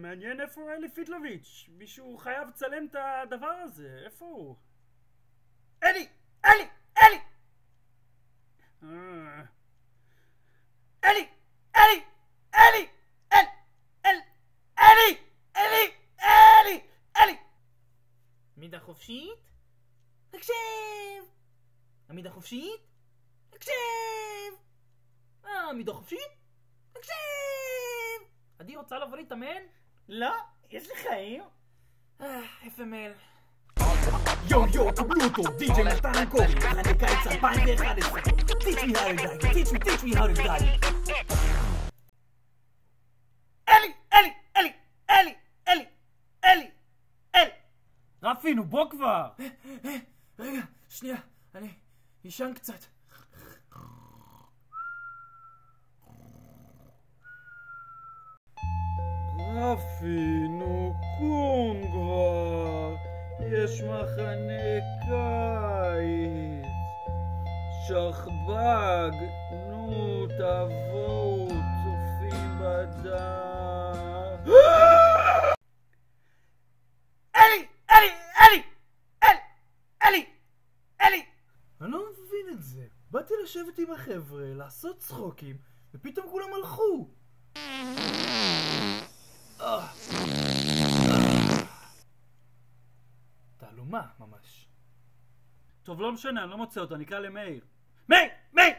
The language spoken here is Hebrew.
מעניין איפה אלי פיטלוביץ'. מישהו חייב לצלם את הדבר הזה. איפה הוא? אלי! אלי! אלי! אלי! אלי! אלי! אלי! אלי! אלי! אלי! עמידה חופשית? תקשיב! עמידה חופשית? תקשיב! עמידה חופשית? תקשיב! עדי רוצה לבוא להתאמן? לא, יש לי חיים. FML. יו, קבלו אותו, די.ג'יי מתן אנקורי, מחנה קיץ 2011. Teach me how to die, teach me how to die. אלי! אלי! אלי! אלי! אלי! אלי! אלי! רפי, נו בוא כבר! רגע, שנייה, אני ישן קצת. רפי, נו קום כבר. יש מחנה קיץ. שכבג, נו תבואו, צופים בדם. אלי! אלי! אלי! אלי! אלי! אלי! אני לא מבין את זה. באתי לשבת עם החבר'ה, לעשות צחוקים, ופתאום כולם הלכו. תעלומה ממש. טוב, לא משנה, אני לא מוצא אותו, נקרא למאיר. מאיר! מאיר!